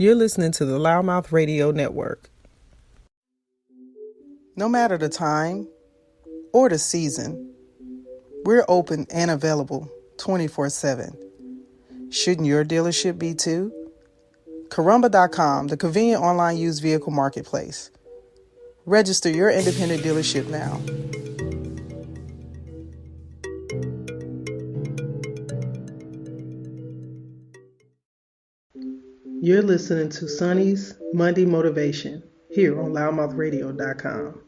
You're listening to the Loudmouth Radio Network. No matter the time or the season, we're open and available 24/7. Shouldn't your dealership be too? Carumba.com, the convenient online used vehicle marketplace. Register your independent dealership now. You're listening to Sonny's Monday Motivation here on loudmouthradio.com.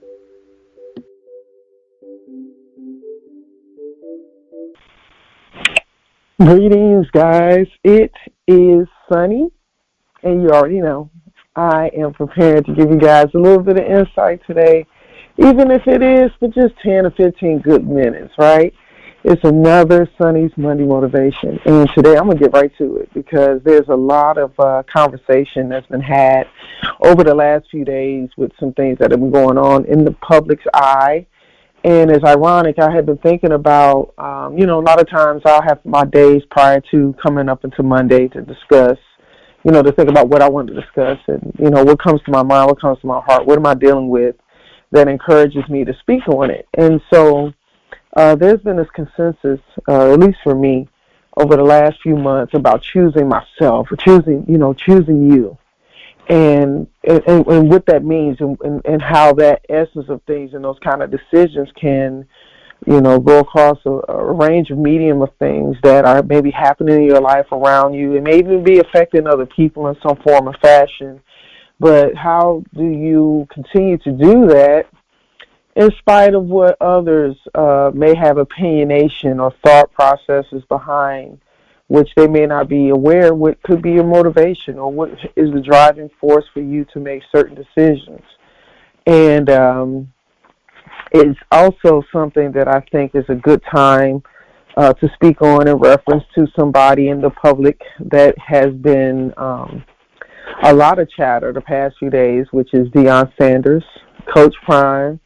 Greetings, guys. It is Sonny, and you already know I am prepared to give you guys a little bit of insight today, even if it is for just 10 or 15 good minutes, right? It's another Sonny's Monday Motivation, and today I'm going to get right to it because there's a lot of conversation that's been had over the last few days with some things that have been going on in the public's eye. And it's ironic, I had been thinking about, a lot of times I'll have my days prior to coming up into Monday to discuss, to think about what I want to discuss and, what comes to my mind, what comes to my heart, what am I dealing with that encourages me to speak on it. And so there's been this consensus, at least for me, over the last few months about choosing myself, or choosing you. And what that means and how that essence of things and those kind of decisions can, go across a range of medium of things that are maybe happening in your life around you. It may even be affecting other people in some form or fashion. But how do you continue to do that in spite of what others may have opinionation or thought processes behind, which they may not be aware what could be your motivation or what is the driving force for you to make certain decisions. And it's also something that I think is a good time to speak on in reference to somebody in the public that has been a lot of chatter the past few days, which is Deion Sanders, Coach Prime.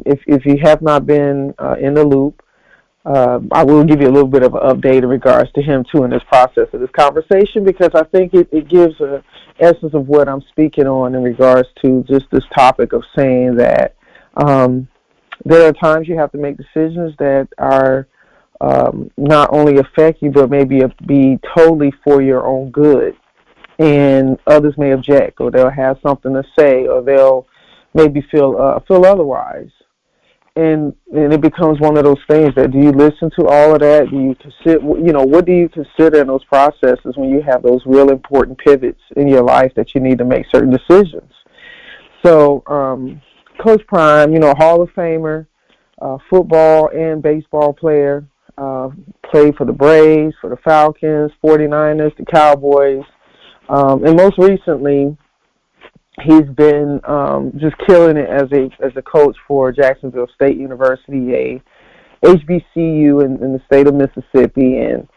If you have not been in the loop, I will give you a little bit of an update in regards to him, too, in this process of this conversation, because I think it gives an essence of what I'm speaking on in regards to just this topic of saying that there are times you have to make decisions that are not only affect you, but maybe be totally for your own good. And others may object, or they'll have something to say, or they'll maybe feel otherwise. And it becomes one of those things that, do you listen to all of that? Do you consider, what do you consider in those processes when you have those real important pivots in your life that you need to make certain decisions? So, Coach Prime, Hall of Famer, football and baseball player, played for the Braves, for the Falcons, 49ers, the Cowboys, and most recently, he's been just killing it as a coach for Jacksonville State University, a HBCU in the state of Mississippi, and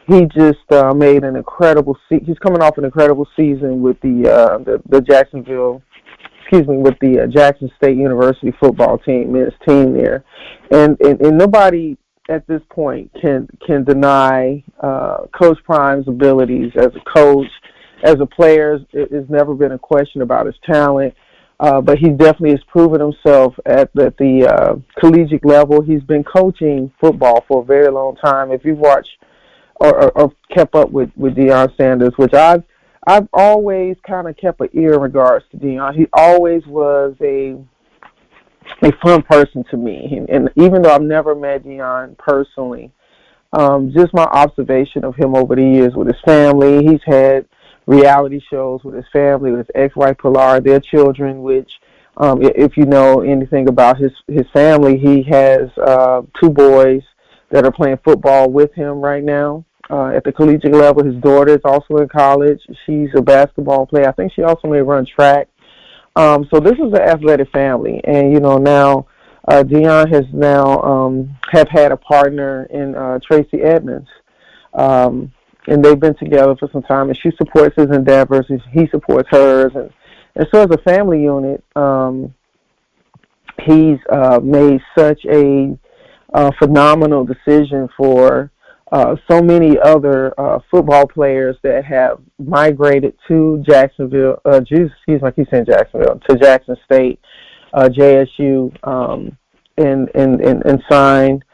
he just made an incredible. He's coming off an incredible season with the Jackson State University football team, his team there, and nobody at this point can deny Coach Prime's abilities as a coach. As a player, there's never been a question about his talent, but he definitely has proven himself at the collegiate level. He's been coaching football for a very long time. If you've watched or kept up with Deion Sanders, which I've always kind of kept an ear in regards to Deion. He always was a fun person to me, and even though I've never met Deion personally, just my observation of him over the years with his family, he's had reality shows with his family, with his ex-wife Pilar, their children, which if you know anything about his family, he has 2 boys that are playing football with him right now at the collegiate level. His daughter is also in college. She's a basketball player. I think she also may run track. So this is an athletic family. And, now Deion has have had a partner in Tracy Edmonds. And they've been together for some time, and she supports his endeavors, and he supports hers. And so as a family unit, he's made such a phenomenal decision for so many other football players that have migrated to Jacksonville. Excuse me, I keep saying Jacksonville, to Jackson State, JSU, and signed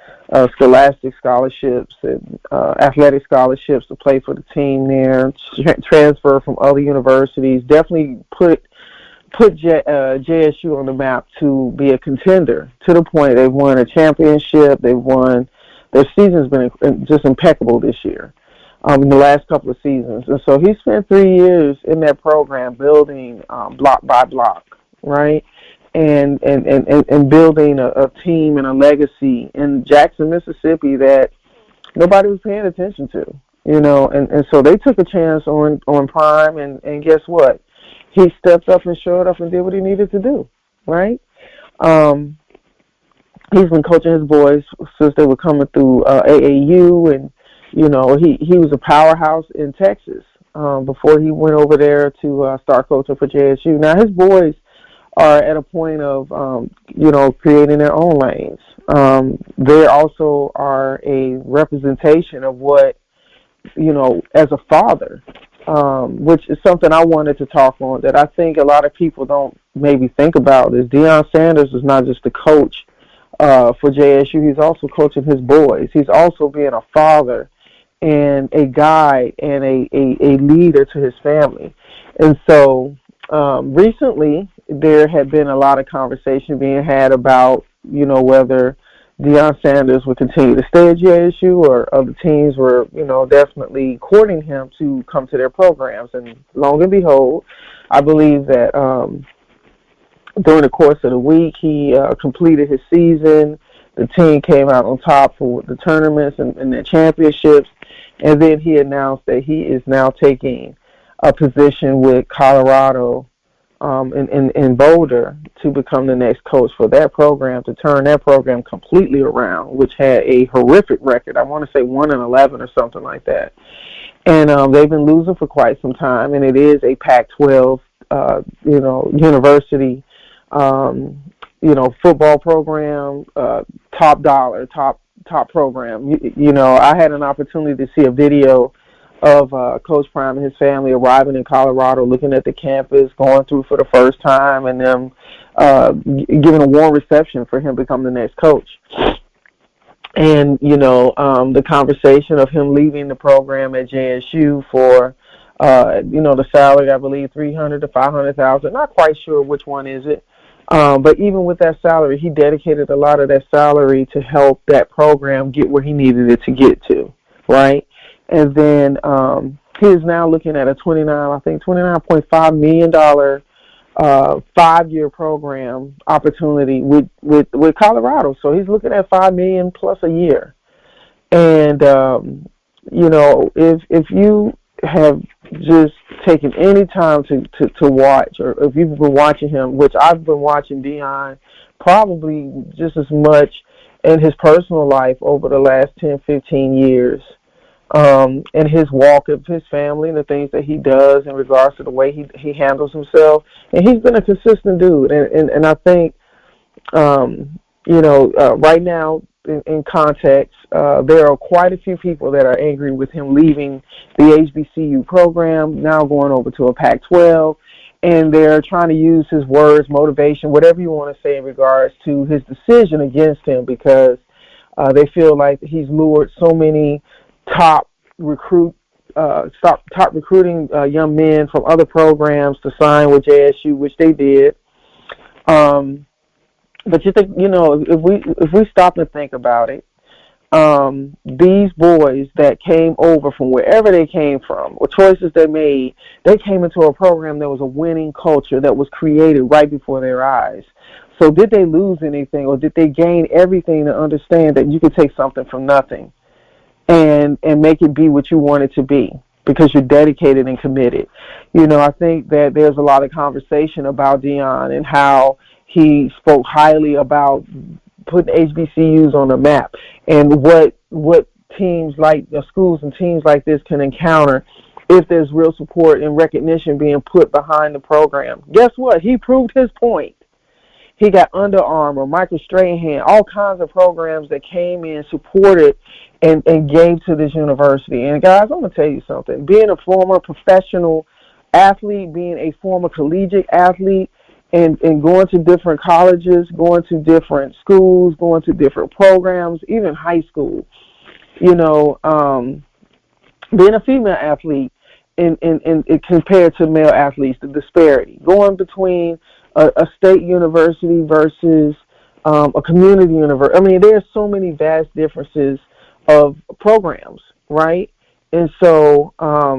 scholastic scholarships and athletic scholarships to play for the team there. Transfer from other universities. Definitely put JSU on the map to be a contender, to the point they've won a championship. They've won. Their season's been just impeccable this year, in the last couple of seasons. And so he spent 3 years in that program building block by block, right? And building a team and a legacy in Jackson, Mississippi that nobody was paying attention to, and so they took a chance on Prime, and guess what? He stepped up and showed up and did what he needed to do, right? He's been coaching his boys since they were coming through AAU, and he was a powerhouse in Texas before he went over there to start coaching for JSU. Now his boys are at a point of creating their own lanes. They also are a representation of what, as a father, which is something I wanted to talk on that I think a lot of people don't maybe think about, is Deion Sanders is not just a coach for JSU. He's also coaching his boys. He's also being a father and a guide and a leader to his family. And so recently there had been a lot of conversation being had about, whether Deion Sanders would continue to stay at JSU or other teams were, definitely courting him to come to their programs. And lo and behold, I believe that during the course of the week, he completed his season. The team came out on top for the tournaments and the championships. And then he announced that he is now taking a position with Colorado in Boulder to become the next coach for that program, to turn that program completely around, which had a horrific record. I want to say 1-11 or something like that. And they've been losing for quite some time, and it is a Pac-12, university, football program, top dollar, top program. I had an opportunity to see a video of Coach Prime and his family arriving in Colorado, looking at the campus, going through for the first time, and them giving a warm reception for him becoming the next coach. And, the conversation of him leaving the program at JSU for, the salary, I believe, $300,000 to $500,000. Not quite sure which one is it. But even with that salary, he dedicated a lot of that salary to help that program get where he needed it to get to, right? And then he is now looking at a $29.5 million 5-year program opportunity with Colorado. So he's looking at $5 million plus a year. And if you have just taken any time to watch, or if you've been watching him, which I've been watching Deion probably just as much in his personal life over the last 10, 15 years, and his walk of his family and the things that he does in regards to the way he handles himself. And he's been a consistent dude. And I think, right now, in context, there are quite a few people that are angry with him leaving the HBCU program, now going over to a Pac-12, and they're trying to use his words, motivation, whatever you want to say in regards to his decision against him, because they feel like he's lured so many top recruiting young men from other programs to sign with JSU, which they did. But you think, if we stop and think about it, these boys that came over from wherever they came from, or choices they made, they came into a program that was a winning culture that was created right before their eyes. So did they lose anything, or did they gain everything to understand that you could take something from nothing and make it be what you want it to be, because you're dedicated and committed? I think that there's a lot of conversation about Deion and how he spoke highly about putting HBCUs on the map, and what teams like schools and teams like this can encounter if there's real support and recognition being put behind the program. Guess what? He proved his point. He got Under Armour, Michael Strahan, all kinds of programs that came in, supported, and gave to this university. And guys, I'm going to tell you something. Being a former professional athlete, being a former collegiate athlete, and going to different colleges, going to different schools, going to different programs, even high school, you know, being a female athlete in compared to male athletes, the disparity, going between a state university versus a community university. I mean, there's so many vast differences of programs, right? And so, I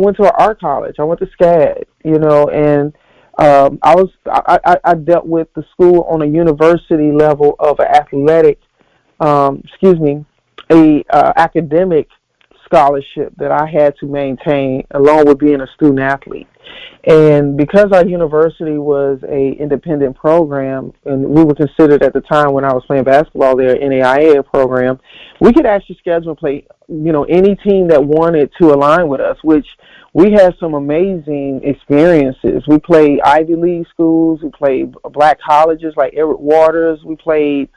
went to an art college. I went to SCAD, and I dealt with the school on a university level of an athletic, academic scholarship that I had to maintain along with being a student athlete. And because our university was a independent program, and we were considered at the time when I was playing basketball there, NAIA program, we could actually schedule and play, any team that wanted to align with us, which we had some amazing experiences. We played Ivy League schools, we played black colleges like Everett Waters, we played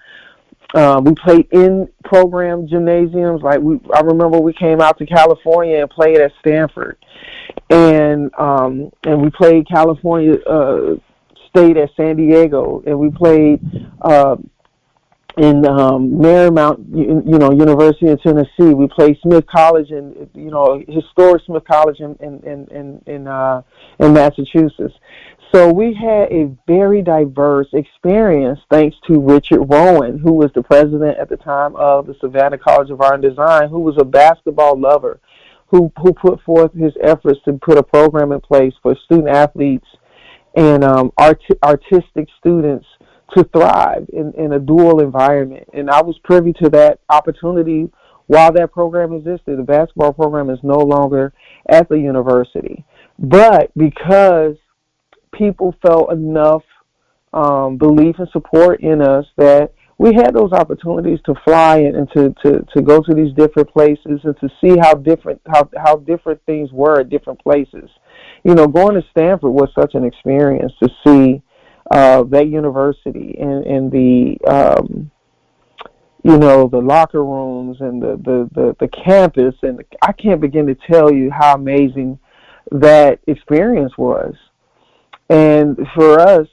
in program gymnasiums. I remember we came out to California and played at Stanford, and we played California State at San Diego, and we played in Marymount, University of Tennessee. We played Smith College, and historic Smith College in Massachusetts. So we had a very diverse experience thanks to Richard Rowan, who was the president at the time of the Savannah College of Art and Design, who was a basketball lover, who put forth his efforts to put a program in place for student athletes and artistic students to thrive in a dual environment. And I was privy to that opportunity while that program existed. The basketball program is no longer at the university. But because people felt enough belief and support in us that we had those opportunities to fly and to go to these different places and to see how different things were at different places. Going to Stanford was such an experience to see that university and the the locker rooms and the campus, and I can't begin to tell you how amazing that experience was. And for us,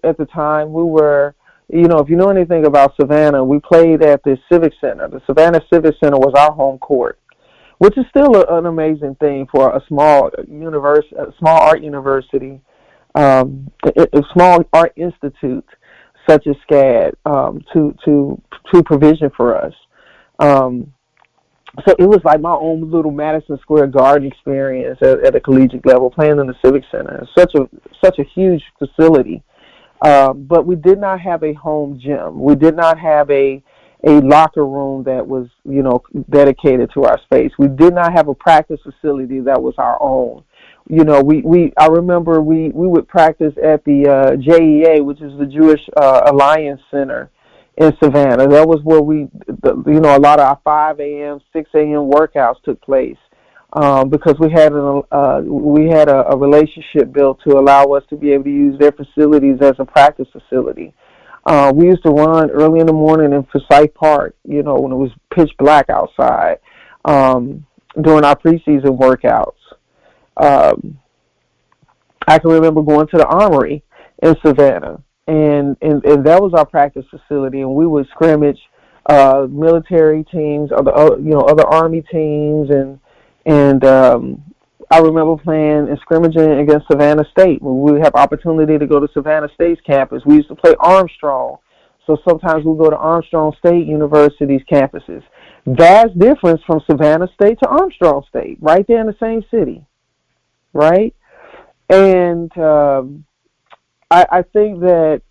at the time we were, if you know anything about Savannah, we played at the Civic Center. The Savannah Civic Center was our home court, which is still an amazing thing for a small art university, a small art institute such as SCAD to provision for us. So it was like my own little Madison Square Garden experience at a collegiate level, playing in the Civic Center. Such a huge facility, but we did not have a home gym. We did not have a locker room that was dedicated to our space. We did not have a practice facility that was our own. I remember we would practice at the JEA, which is the Jewish Alliance Center in Savannah. That was where a lot of our 5 a.m., 6 a.m. workouts took place because we had a relationship built to allow us to be able to use their facilities as a practice facility. We used to run early in the morning in Forsyth Park, when it was pitch black outside, during our preseason workouts. I can remember going to the Armory in Savannah, and that was our practice facility, and we would scrimmage military teams, other Army teams, and I remember playing and scrimmaging against Savannah State when we would have opportunity to go to Savannah State's campus. We used to play Armstrong, so sometimes we'd go to Armstrong State University's campuses. Vast difference from Savannah State to Armstrong State, right there in the same city, right? And I think that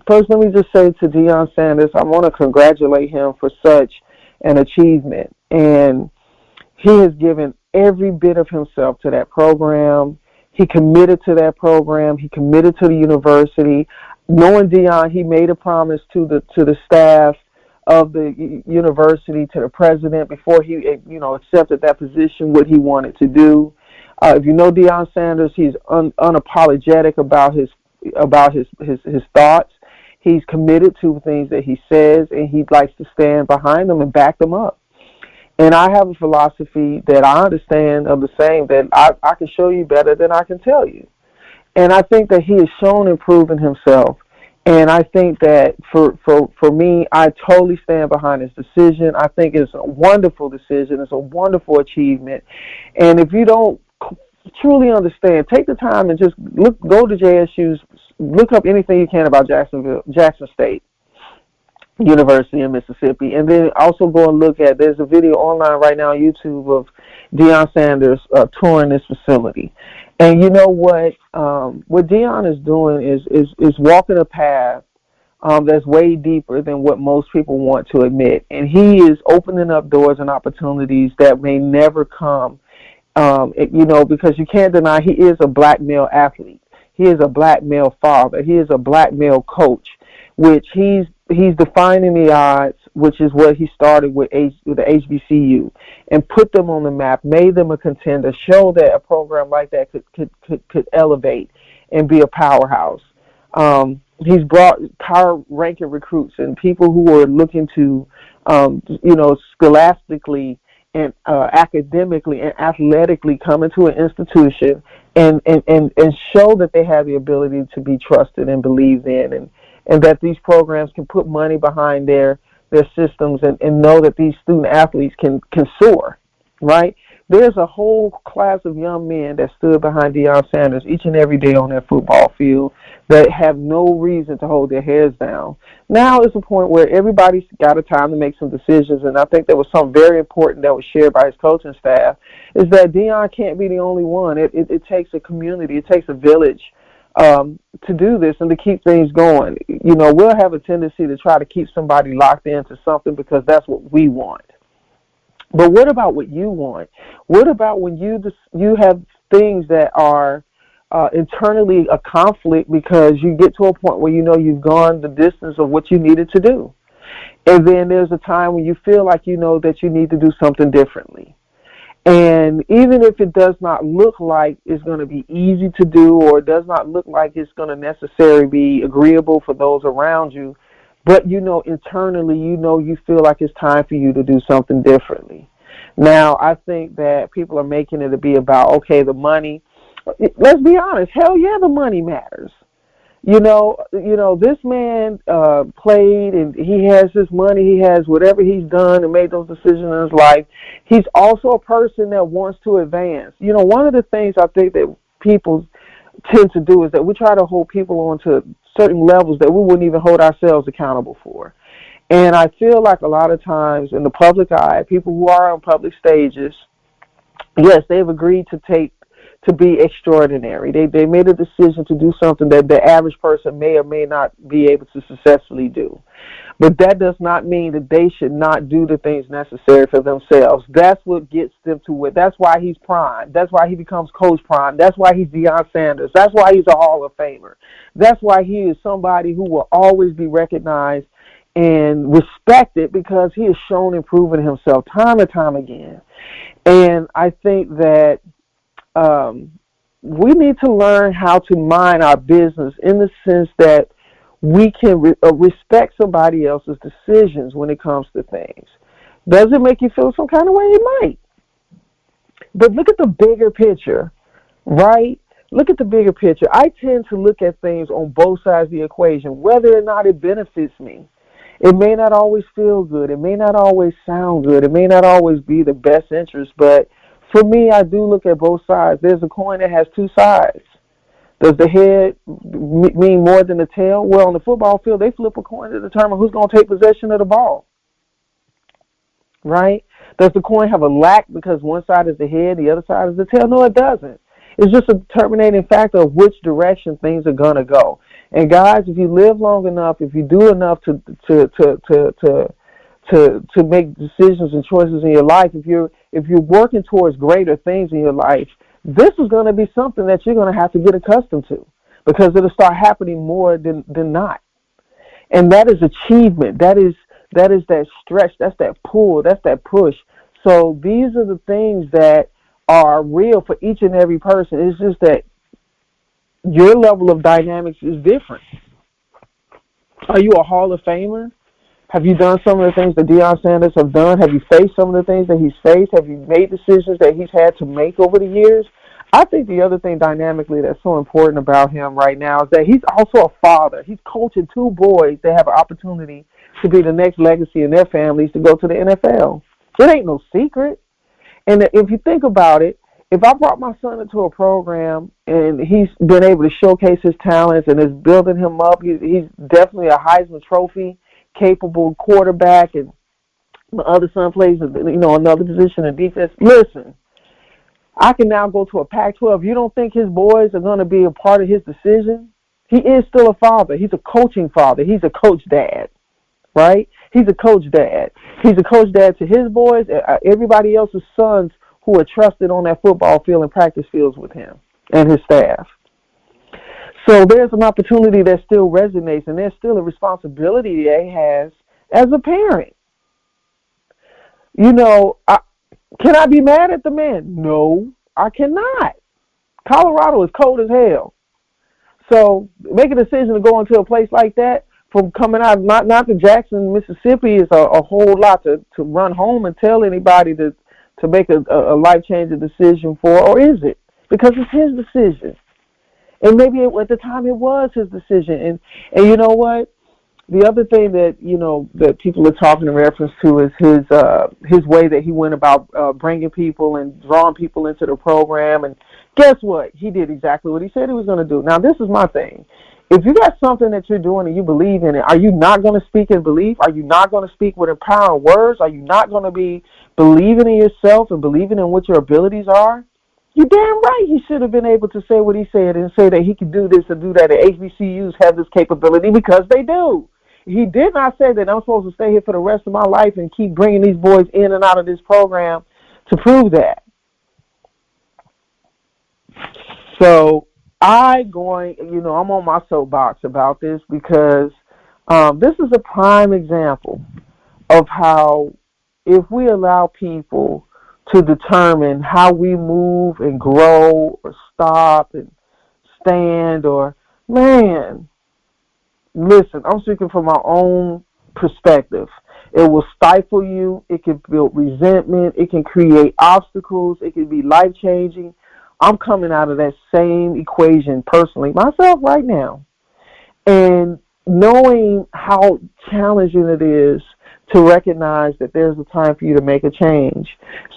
first, let me just say to Deion Sanders, I want to congratulate him for such an achievement. And he has given every bit of himself to that program. He committed to that program. He committed to the university. Knowing Deion, he made a promise to the staff of the university, to the president, before he accepted that position, what he wanted to do. If you know Deion Sanders, he's unapologetic about his about his thoughts. He's committed to things that he says, and he likes to stand behind them and back them up. And I have a philosophy that I understand of the same, that I can show you better than I can tell you. And I think that he has shown and proven himself. And I think that for me, I totally stand behind his decision. I think it's a wonderful decision. It's a wonderful achievement. And if you don't truly understand, take the time and just go to JSU's, look up anything you can about Jackson State University in Mississippi, and then also go and look at, there's a video online right now on YouTube of Deion Sanders touring this facility. And you know what Deion is doing is walking a path that's way deeper than what most people want to admit. And he is opening up doors and opportunities that may never come, because you can't deny he is a black male athlete. He is a black male father. He is a black male coach, which he's defying the odds, which is what he started with the HBCU, and put them on the map, made them a contender, show that a program like that could elevate and be a powerhouse. He's brought power-ranking recruits and people who are looking to, scholastically and academically and athletically come into an institution and show that they have the ability to be trusted and believed in, and that these programs can put money behind their systems and know that these student athletes can soar, right? There's a whole class of young men that stood behind Deion Sanders each and every day on that football field that have no reason to hold their heads down. Now is the point where everybody's got a time to make some decisions, and I think there was something very important that was shared by his coaching staff, is that Deion can't be the only one. It takes a community, it takes a village to do this and to keep things going. We'll have a tendency to try to keep somebody locked into something because that's what we want. But what about what you want? What about when you have things that are internally a conflict because you get to a point where you've gone the distance of what you needed to do, and then there's a time when you feel like that you need to do something differently. And even if it does not look like it's going to be easy to do, or it does not look like it's going to necessarily be agreeable for those around you, but internally, you feel like it's time for you to do something differently. Now, I think that people are making it to be about, okay, the money. Let's be honest. Hell yeah, the money matters. This man played, and he has his money. He has whatever he's done and made those decisions in his life. He's also a person that wants to advance. One of the things I think that people tend to do is that we try to hold people on to certain levels that we wouldn't even hold ourselves accountable for. And I feel like a lot of times in the public eye, people who are on public stages, yes, they've agreed to be extraordinary. They made a decision to do something that the average person may or may not be able to successfully do. But that does not mean that they should not do the things necessary for themselves. That's what gets them to it. That's why he's prime. That's why he becomes Coach Prime. That's why he's Deion Sanders. That's why he's a Hall of Famer. That's why he is somebody who will always be recognized and respected, because he has shown and proven himself time and time again. And I think that we need to learn how to mind our business in the sense that we can respect somebody else's decisions when it comes to things. Does it make you feel some kind of way? It might. But look at the bigger picture, right? Look at the bigger picture. I tend to look at things on both sides of the equation, whether or not it benefits me. It may not always feel good. It may not always sound good. It may not always be the best interest, but for me, I do look at both sides. There's a coin that has two sides. Does the head mean more than the tail? Well, on the football field, they flip a coin to determine who's going to take possession of the ball. Right? Does the coin have a lack because one side is the head, the other side is the tail? No, it doesn't. It's just a determining factor of which direction things are going to go. And guys, if you live long enough, if you do enough to make decisions and choices in your life, if you're working towards greater things in your life, this is going to be something that you're going to have to get accustomed to, because it'll start happening more than not. And that is achievement. That is that stretch. That's that pull. That's that push. So these are the things that are real for each and every person. It's just that your level of dynamics is different. Are you a Hall of Famer? Have you done some of the things that Deion Sanders have done? Have you faced some of the things that he's faced? Have you made decisions that he's had to make over the years? I think the other thing dynamically that's so important about him right now is that he's also a father. He's coaching two boys that have an opportunity to be the next legacy in their families to go to the NFL. It ain't no secret. And if you think about it, if I brought my son into a program and he's been able to showcase his talents and is building him up, he's definitely a Heisman Trophy capable quarterback, and my other son plays, another position in defense. Listen, I can now go to a Pac-12. You don't think his boys are going to be a part of his decision? He is still a father. He's a coaching father. He's a coach dad, right? He's a coach dad. He's a coach dad to his boys, everybody else's sons who are trusted on that football field and practice fields with him and his staff. So there's an opportunity that still resonates, and there's still a responsibility that he has as a parent. Can I be mad at the man? No, I cannot. Colorado is cold as hell. So make a decision to go into a place like that from coming out, not to Jackson, Mississippi, is a whole lot to run home and tell anybody to make a life-changing decision for, or is it? Because it's his decision. And maybe at the time it was his decision. And you know what? The other thing that, that people are talking in reference to is his way that he went about bringing people and drawing people into the program. And guess what? He did exactly what he said he was going to do. Now, this is my thing. If you got something that you're doing and you believe in it, are you not going to speak in belief? Are you not going to speak with empowering words? Are you not going to be believing in yourself and believing in what your abilities are? You're damn right he should have been able to say what he said and say that he could do this and do that. And HBCUs have this capability because they do. He did not say that I'm supposed to stay here for the rest of my life and keep bringing these boys in and out of this program to prove that. So I'm on my soapbox about this because this is a prime example of how if we allow people to determine how we move and grow or stop and stand listen, I'm speaking from my own perspective. It will stifle you. It can build resentment. It can create obstacles. It can be life-changing. I'm coming out of that same equation personally, myself right now. And knowing how challenging it is to recognize that there's a time for you to make a change.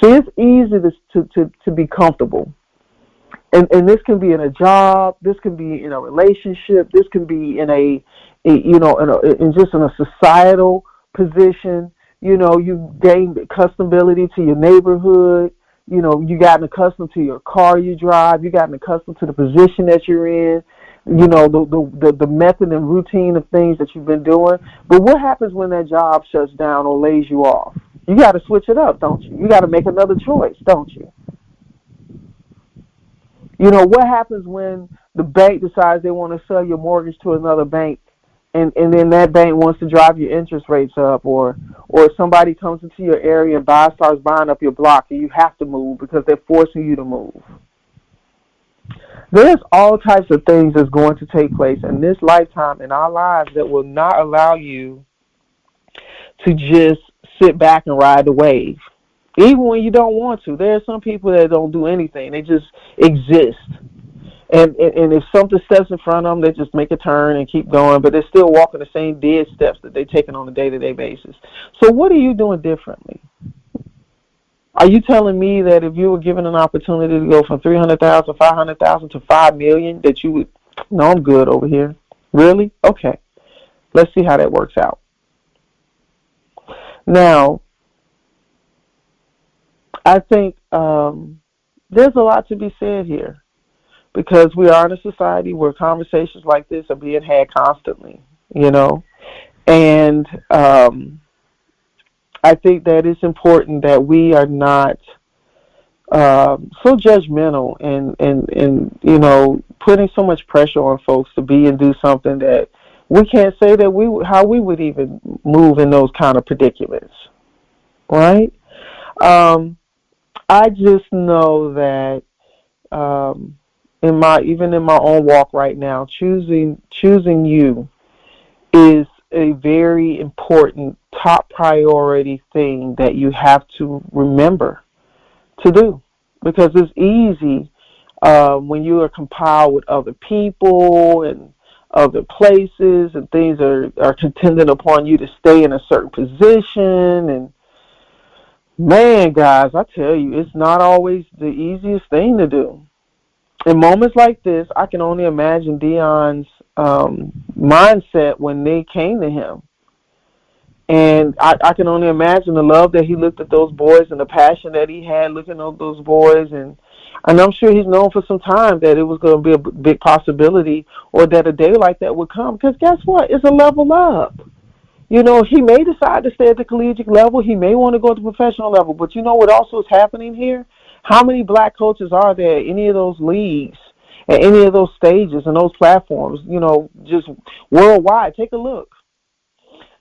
See, it's easy to be comfortable. And this can be in a job, this can be in a relationship, this can be in just in a societal position. You gained accountability to your neighborhood. You gotten accustomed to your car you drive. You gotten accustomed to the position that you're in. The method and routine of things that you've been doing. But what happens when that job shuts down or lays you off? You got to switch it up, don't you? You got to make another choice, don't you? What happens when the bank decides they want to sell your mortgage to another bank, and then that bank wants to drive your interest rates up, or somebody comes into your area and starts buying up your block, and you have to move because they're forcing you to move. There's all types of things that's going to take place in this lifetime in our lives that will not allow you to just sit back and ride the wave. Even when you don't want to. There are some people that don't do anything. They just exist. And if something steps in front of them, they just make a turn and keep going, but they're still walking the same dead steps that they're taking on a day-to-day basis. So what are you doing differently? Are you telling me that if you were given an opportunity to go from 300,000, 500,000 to 5 million, that you would, no, I'm good over here? Really? Okay. Let's see how that works out. Now, I think there's a lot to be said here because we are in a society where conversations like this are being had constantly, and I think that it's important that we are not so judgmental and putting so much pressure on folks to be and do something that we can't say that how we would even move in those kind of predicaments, right? I just know that even in my own walk right now, choosing you is a very important top priority thing that you have to remember to do, because it's easy when you are compiled with other people and other places, and things are contingent upon you to stay in a certain position. And man, guys, I tell you, it's not always the easiest thing to do. In moments like this, I can only imagine Deion's mindset when they came to him. And I can only imagine the love that he looked at those boys and the passion that he had looking at those boys. And I'm sure he's known for some time that it was going to be a big possibility, or that a day like that would come. Because guess what? It's a level up. You know, he may decide to stay at the collegiate level. He may want to go to the professional level. But you know what also is happening here? How many black coaches are there at any of those leagues, at any of those stages and those platforms, just worldwide? Take a look.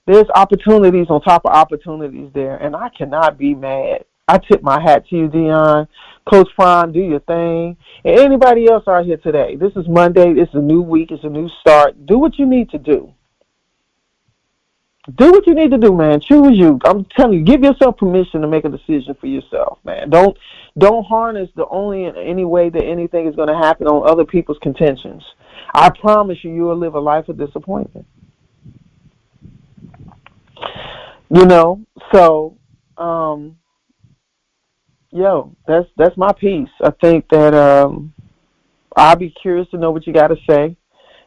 There's opportunities on top of opportunities there, and I cannot be mad. I tip my hat to you, Deion. Coach Prime, do your thing. And anybody else out here today, this is Monday. It's a new week. It's a new start. Do what you need to do. Do what you need to do, man. Choose you. I'm telling you, give yourself permission to make a decision for yourself, man. Don't harness the only in any way that anything is going to happen on other people's contentions. I promise you, you will live a life of disappointment. So, that's my piece. I think that I'll be curious to know what you got to say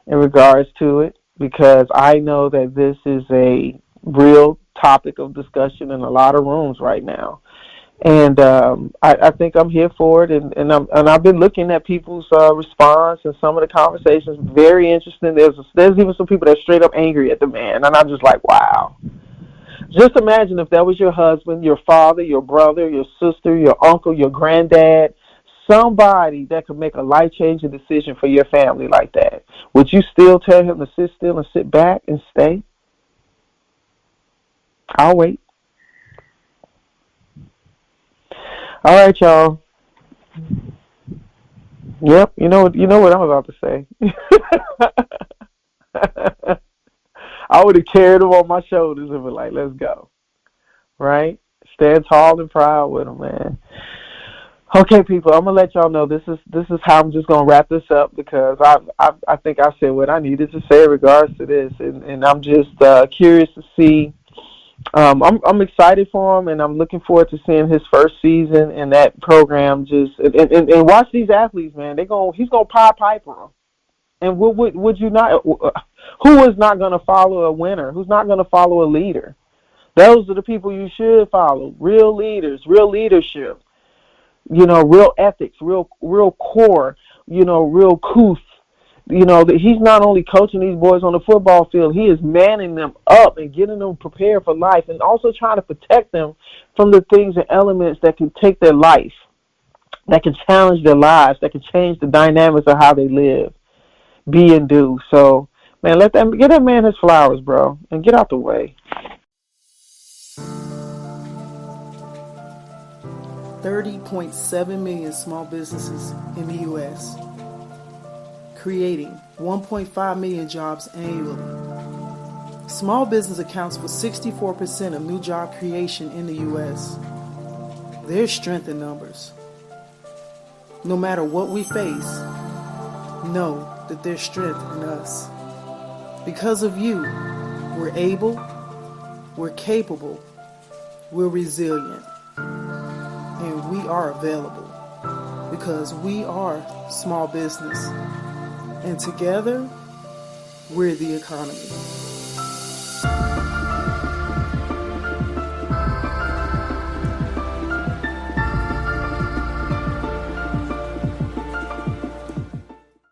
in regards to it, because I know that this is a real topic of discussion in a lot of rooms right now. And I think I'm here for it, and I've been looking at people's response and some of the conversations. Very interesting. There's even some people that are straight up angry at the man, and I'm just like, wow. Just imagine if that was your husband, your father, your brother, your sister, your uncle, your granddad, somebody that could make a life-changing decision for your family like that. Would you still tell him to sit still and sit back and stay? I'll wait. All right, y'all. Yep, you know what I'm about to say. I would have carried him on my shoulders and been like, let's go. Right? Stand tall and proud with him, man. Okay, people, I'm gonna let y'all know this is how I'm just gonna wrap this up, because I think I said what I needed to say in regards to this, and I'm just curious to see. I'm excited for him, and I'm looking forward to seeing his first season in that program. And watch these athletes, man. He's gonna Piper them. And would you not? Who is not gonna follow a winner? Who's not gonna follow a leader? Those are the people you should follow. Real leaders, real leadership. Real ethics, real core. Real couth. That he's not only coaching these boys on the football field, he is manning them up and getting them prepared for life, and also trying to protect them from the things and elements that can take their life, that can challenge their lives, that can change the dynamics of how they live, be and do. So, man, get that man his flowers, bro, and get out the way. 30.7 million small businesses in the U.S., creating 1.5 million jobs annually. Small business accounts for 64% of new job creation in the U.S. There's strength in numbers. No matter what we face, know that there's strength in us. Because of you, we're able, we're capable, we're resilient, and we are available, because we are small business. And together, we're the economy.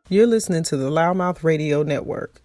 You're listening to the Loudmouth Radio Network.